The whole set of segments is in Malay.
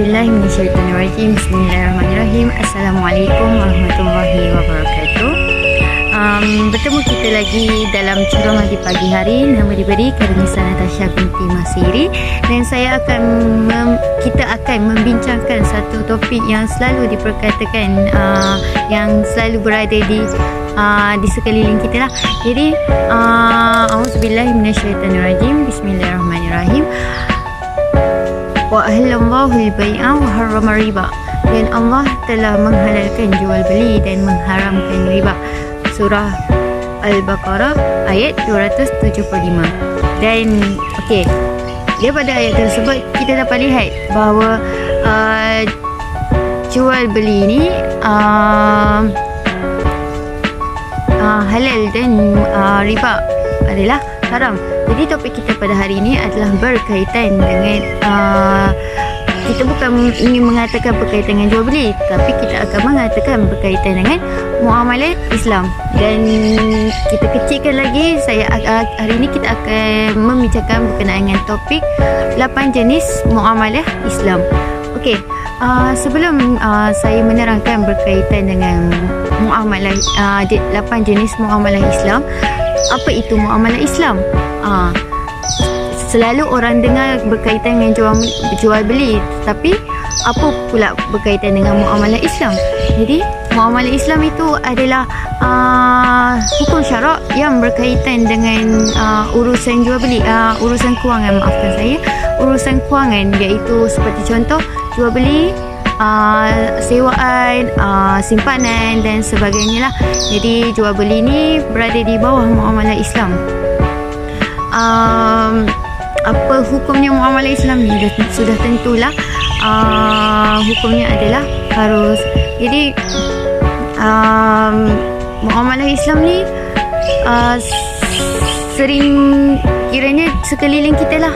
A'udzubillahiminasyaitonirrajim. Bismillahirrahmanirrahim. Assalamualaikum warahmatullahi wabarakatuh. Bertemu kita lagi dalam ceramah di pagi hari. Nama diberi Karnisa Natasha binti Masiri, dan kita akan membincangkan satu topik yang selalu diperkatakan, yang selalu berada di sekeliling kita lah. Jadi A'udzubillahiminasyaitonirrajim. Bismillahirrahmanirrahim. Wa ahallallahu al-bai'a wa harrama riba, dan Allah telah menghalalkan jual beli dan mengharamkan riba. Surah Al-Baqarah ayat 275. Dan okey, daripada ayat tersebut kita dapat lihat bahawa jual beli ni halal dan riba adalah haram. Jadi topik kita pada hari ini adalah berkaitan dengan kita bukan ingin mengatakan berkaitan dengan jual beli, tapi kita akan mengatakan berkaitan dengan muamalah Islam. Dan kita kecilkan lagi, hari ini kita akan membincangkan berkenaan dengan topik 8 jenis muamalah Islam. Okey, sebelum saya menerangkan berkaitan dengan muamalah 8 jenis muamalah Islam, apa itu muamalah Islam? Selalu orang dengar berkaitan dengan jual beli, tapi apa pula berkaitan dengan muamalah Islam? Jadi muamalah Islam itu adalah hukum syarak yang berkaitan dengan urusan jual beli, urusan kewangan, maafkan saya, urusan kewangan, iaitu seperti contoh jual beli, sewaan, simpanan dan sebagainya lah. Jadi jual beli ni berada di bawah muamalah Islam. Apa hukumnya muamalah Islam ni? Sudah tentulah hukumnya adalah harus. Jadi muamalah Islam ni sering kiranya sekeliling kita lah,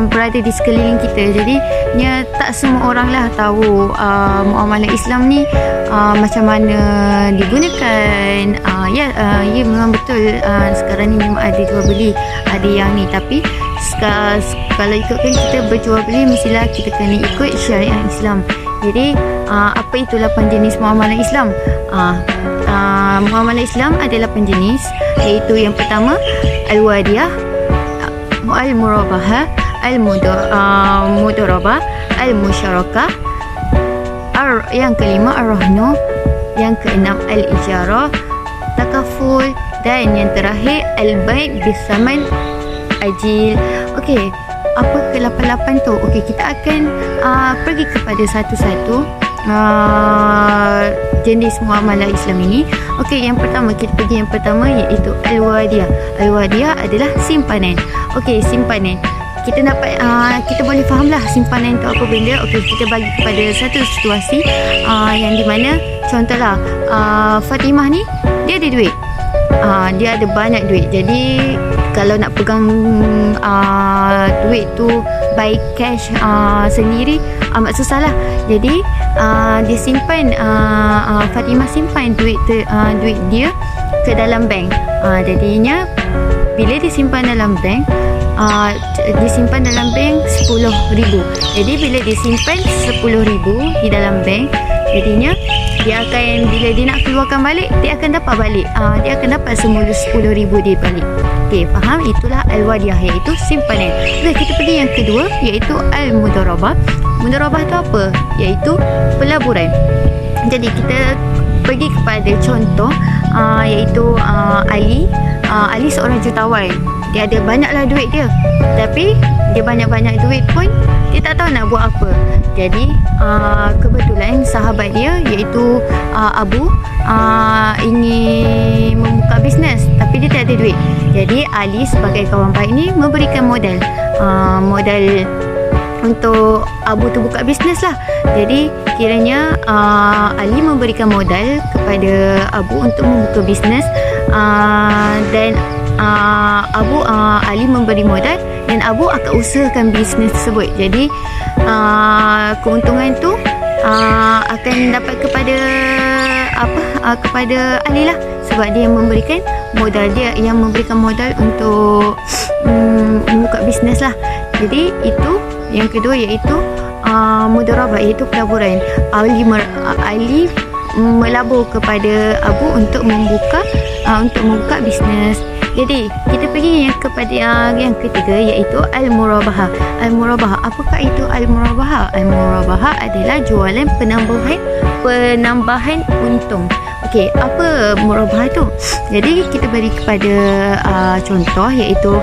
berada di sekeliling kita. Jadi tak semua orang lah tahu muamalah Islam ni macam mana digunakan. Ya memang betul, sekarang ni memang ada jual beli, ada yang ni, tapi kalau ikutkan kita berjual beli, mestilah kita kena ikut syariat Islam. Jadi apa itu 8 jenis muamalah Islam? Muamalah Islam ada 8 jenis, iaitu yang pertama al-wadiyah, al-murabahah, al-mudarabah, al-musyarakah, yang kelima ar-rahnu, yang keenam al-ijarah, takaful, dan yang terakhir al-bai' bisaman ajil. Okey, apa ke-8 tu? Okey, kita akan pergi kepada satu-satu jenis muamalah Islam ini. Okey, yang pertama, kita pergi yang pertama, iaitu al-wadiyah. Al-wadiyah adalah simpanan. Okey, simpanan. Kita dapat kita boleh fahamlah simpanan itu apa benda. Okey, kita bagi kepada satu situasi yang di mana contohlah Fatimah ni dia ada duit. Dia ada banyak duit. Jadi kalau nak pegang duit tu by cash sendiri amat susah lah. Jadi dia simpan, Fatimah simpan duit dia ke dalam bank. Jadinya bila disimpan dalam bank, disimpan dalam bank 10,000. Jadi bila disimpan 10,000 di dalam bank, jadinya dia akan, bila dia nak keluarkan balik, dia akan dapat balik, dia akan dapat semula 10,000 dia balik. Okey, faham? Itulah al-wadiyah, iaitu simpanan. Okey, kita pergi yang kedua, iaitu al-mudarabah. Mudarabah tu apa? Iaitu pelaburan. Jadi kita pergi kepada contoh, iaitu Ali seorang jutawan. Dia ada banyaklah duit dia, tapi dia banyak-banyak duit pun dia tak tahu nak buat apa. Jadi kebetulan sahabat dia, iaitu Abu, ingin membuka bisnes, tapi dia tak ada duit. Jadi Ali sebagai kawan baik ni memberikan modal untuk Abu tu buka bisnes lah. Jadi kiranya Ali memberikan modal kepada Abu untuk membuka bisnes, dan Ali memberi modal dan Abu akan usahakan bisnes tersebut. Jadi keuntungan tu akan dapat kepada kepada Ali lah, sebab dia yang memberikan modal untuk membuka bisnes lah. Jadi itu yang kedua iaitu mudharabah, iaitu pelaburan. Ali melabur kepada Abu untuk membuka bisnes. Jadi kita pergi yang kepada yang ketiga iaitu al-murabahah. Al-murabahah, apakah itu al-murabahah? Al-murabahah adalah jualan penambahan untung. Okey, apa murabahah tu? Jadi kita beri kepada contoh iaitu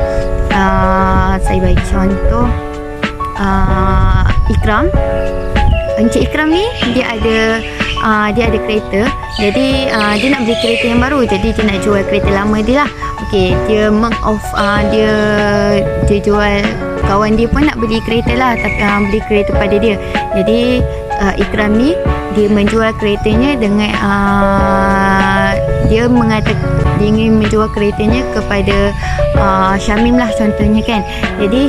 saya bagi contoh Ikram. Encik Ikram ni dia ada kereta. Jadi dia nak beli kereta yang baru. Jadi dia nak jual kereta lama dia lah. Okey, dia dia jual, kawan dia pun nak beli kereta lah, tapi beli kereta pada dia. Jadi Ikram ni dia menjual keretanya dengan dia ingin menjual keretanya kepada Syamim lah contohnya kan. Jadi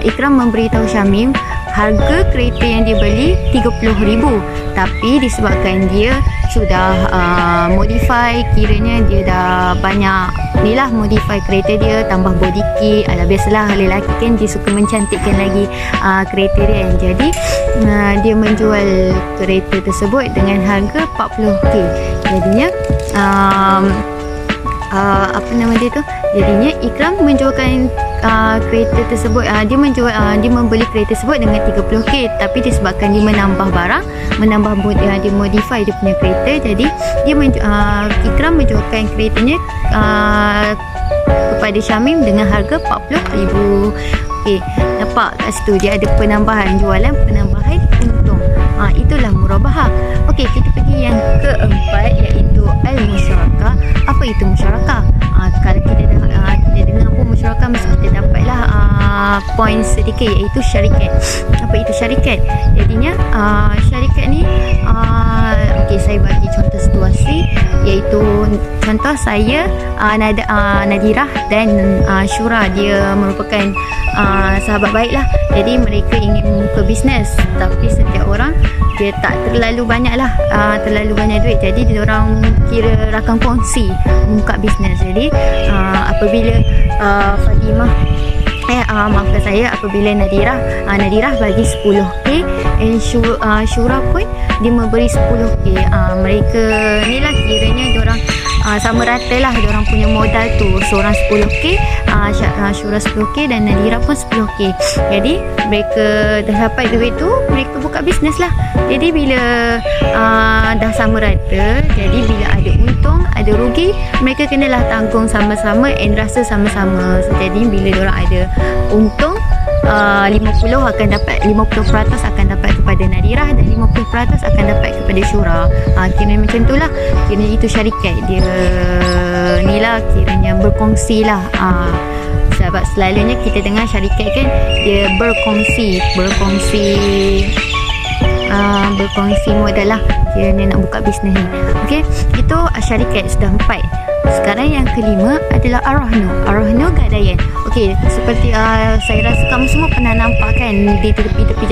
Ikram memberitahu Syamim harga kereta yang dia beli 30,000, tapi disebabkan dia sudah modify, kiranya dia dah banyak ni lah modify kereta dia, tambah body kit. Biasalah lelaki kan dia suka mencantikkan lagi kereta dia kan. Jadi dia menjual kereta tersebut dengan harga 40k. Jadinya apa nama dia tu, jadinya Ikram menjualkan kereta tersebut, dia membeli kereta tersebut dengan 30k, tapi disebabkan dia menambah barang, dia modify dia punya kereta, jadi Ikram menjualkan keretanya kepada Syamim dengan harga 40,000. Okey, nampak kat situ dia ada penambahan jualan, penambahan untung. Itulah murabahah. Okey, kita pergi yang keempat iaitu al-musyarakah. Apa itu musyarakah? Kalau kita dengar pun musyarakah, mesti kita dapatlah poin sedikit iaitu syarikat. Apa itu syarikat? Jadinya syarikat ni okey, saya bagi contoh situasi iaitu contoh saya Nadirah dan Syura, dia merupakan sahabat baik lah. Jadi mereka ingin membuka bisnes, tapi setiap orang dia tak terlalu banyak duit, jadi dia orang kira rakam kongsi membuka bisnes. Jadi apabila Fatimah maafkan saya, apabila Nadirah bagi 10k, Syura pun dia memberi 10k. Mereka ni lah kiranya diorang sama rata lah diorang punya modal tu, seorang 10k, Syura 10k dan Nadirah pun 10k. Jadi mereka dah dapat duit tu, mereka buka bisnes lah. Jadi bila dah sama rata, jadi bila ada untung ada rugi, mereka kenalah tanggung sama-sama and rasa sama-sama. Jadi bila diorang ada untung 50% akan dapat kepada Nadirah dan 50% akan dapat kepada Syura. Kira macam tu lah. Kira itu syarikat. Dia ni lah kiranya berkongsi lah. Sebab selalunya kita dengar syarikat kan dia berkongsi modal lah. Kiranya nak buka bisnes ni. Okey, itu syarikat sudah 4. Sekarang yang kelima adalah Ar-Rahnu. Ar-Rahnu gadaian. Okey, seperti saya rasa kamu semua pernah nampak kan di tepi-tepi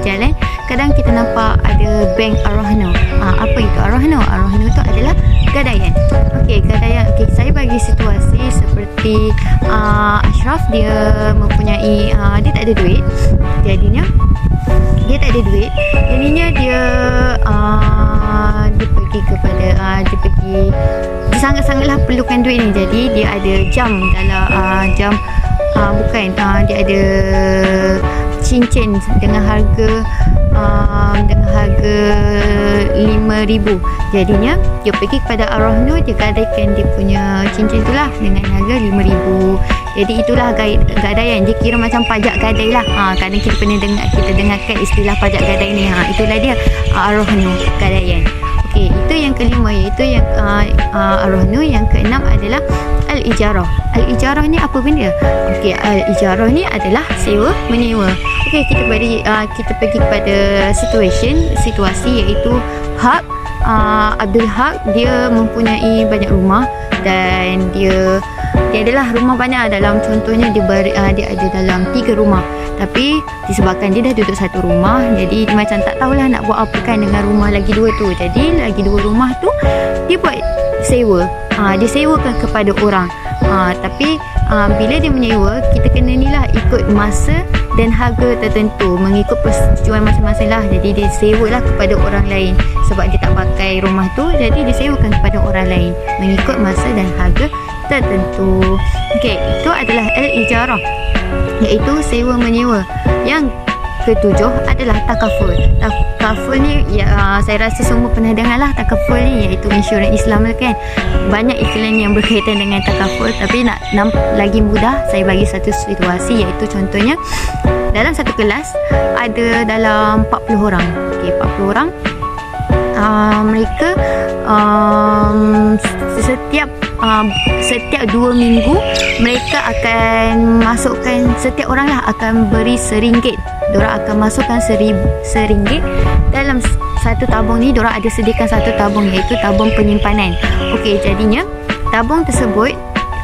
jalan kadang kita nampak ada bank Ar-Rahnu. Apa itu Ar-Rahnu? Ar-Rahnu itu adalah gadaian. Okey, gadaian. Okey, saya bagi situasi seperti Ashraf, dia mempunyai dia tak ada duit. Jadinya dia sangat-sangatlah perlukan duit ni. Jadi dia ada jam dalam dia ada cincin dengan harga 5,000. Jadinya dia pergi kepada Ar-Rahnu, dia gadaikan dia punya cincin tu lah dengan harga 5,000. Jadi itulah gadaian. Dia kira macam pajak gadai lah. Kadang kita dengarkan istilah pajak gadai ni. Itulah dia Ar-Rahnu, gadaian. Okey, itu yang kelima, iaitu yang Ar-Rahnu. Yang keenam adalah Al-Ijarah. Al-Ijarah ni apa benda? Okey, Al-Ijarah ni adalah sewa menyewa. Okey, kita pergi kepada situasi iaitu Haq. Abdul Haq, dia mempunyai banyak rumah dan dia adalah rumah banyak. Dalam contohnya dia ada dalam 3 rumah, tapi disebabkan dia dah duduk satu rumah, jadi dia macam tak tahulah nak buat apa kan dengan rumah lagi 2 tu. Jadi lagi 2 rumah tu dia buat sewa. Dia sewakan kepada orang. Tapi bila dia menyewa, kita kena ni lah ikut masa dan harga tertentu mengikut persetujuan masing-masing lah. Jadi dia sewa lah kepada orang lain sebab dia tak pakai rumah tu, jadi disewakan kepada orang lain mengikut masa dan harga tertentu. Okey, itu adalah al-ijarah, iaitu sewa menyewa. Yang ketujuh adalah takaful. Takaful ni saya rasa semua pernah dengar lah. Takaful ni iaitu insurans Islam kan. Banyak istilah yang berkaitan dengan takaful, tapi nak lagi mudah saya bagi satu situasi, iaitu contohnya dalam satu kelas ada dalam 40 orang. Okey, 40 orang. Mereka setiap 2 minggu mereka akan masukkan, setiap orang lah akan beri RM1. Diorang akan masukkan RM1 dalam satu tabung ni. Diorang ada sediakan satu tabung, iaitu tabung penyimpanan. Okey, jadinya tabung tersebut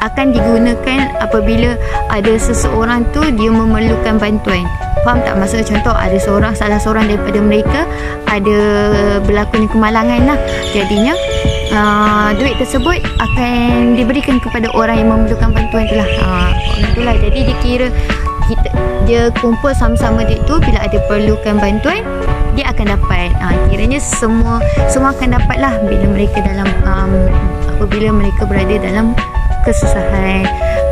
akan digunakan apabila ada seseorang tu dia memerlukan bantuan. Faham tak? Maksudnya contoh ada salah seorang daripada mereka ada berlakunya kemalangan lah. Jadinya duit tersebut akan diberikan kepada orang yang memerlukan bantuan tu lah. Itulah, jadi dikira dia kumpul sama-sama duit tu, bila ada perlukan bantuan dia akan dapat. Kiranya semua akan dapat lah bila mereka dalam apabila mereka berada dalam kesusahan,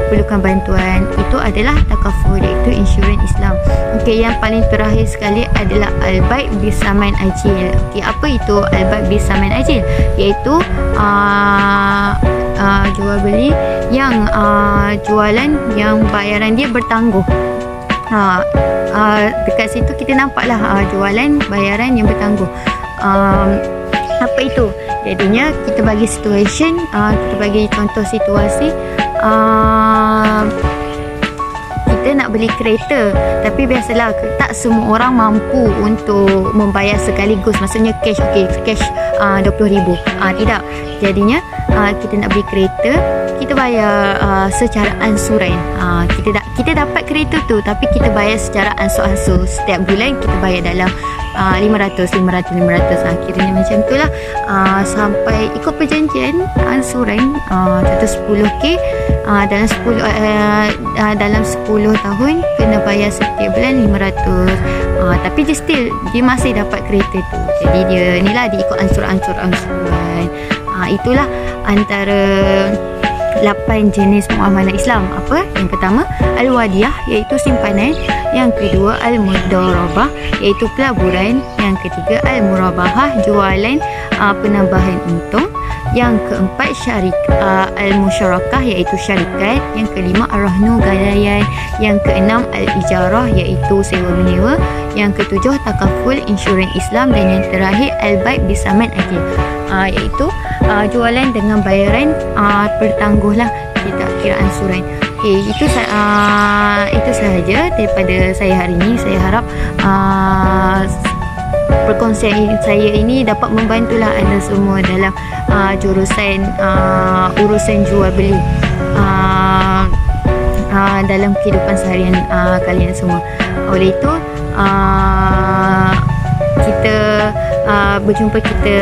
perlukan bantuan. Itu adalah takaful, iaitu insurans Islam. Okey, yang paling terakhir sekali adalah al-bai' bisaman ajil. Okey, apa itu al-bai' bisaman ajil? Iaitu jual beli yang jualan yang bayaran dia bertangguh. Dekat situ kita nampaklah jualan bayaran yang bertangguh. Apa itu? Jadinya kita bagi situation, kita bagi contoh situasi. Kita nak beli kereta, tapi biasalah tak semua orang mampu untuk membayar sekaligus, maksudnya cash. Okey, cash RM20,000. Tidak. Jadinya kita nak beli kereta, kita bayar secara ansuran. Kita dapat kereta tu, tapi kita bayar secara ansur-ansur. Setiap bulan kita bayar dalam 500. Akhirnya macam tu lah, sampai ikut perjanjian ansuran. Contoh 10k, dalam 10 tahun kena bayar setiap bulan 500. Tapi dia masih dapat kereta tu. Jadi dia ni lah, diikut ansuran. Itulah antara 8 jenis muamalah Islam. Apa? Yang pertama, al-wadiyah, iaitu simpanan. Yang kedua, al-mudarabah, iaitu pelaburan. Yang ketiga, al-murabahah, jualan penambahan untung. Yang keempat, al-musyarakah, iaitu syarikat. Yang kelima, ar-rahnu, gadaian. Yang keenam, al-ijarah, iaitu sewa menyewa. Yang ketujuh, takaful, insurans Islam. Dan yang terakhir, al-bai' bisaman ajil, iaitu jualan dengan bayaran bertangguh lah, kita kira ansuran. Okay, itu sahaja daripada saya hari ini. Saya harap perkongsian saya ini dapat membantulah anda semua dalam jurusan urusan jual beli dalam kehidupan seharian kalian semua. Oleh itu kita berjumpa kita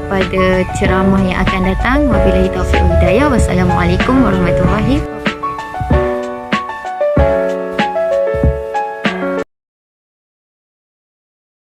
pada ceramah yang akan datang. Wabillahi taufiq wal hidayah. Wassalamualaikum warahmatullahi wabarakatuh.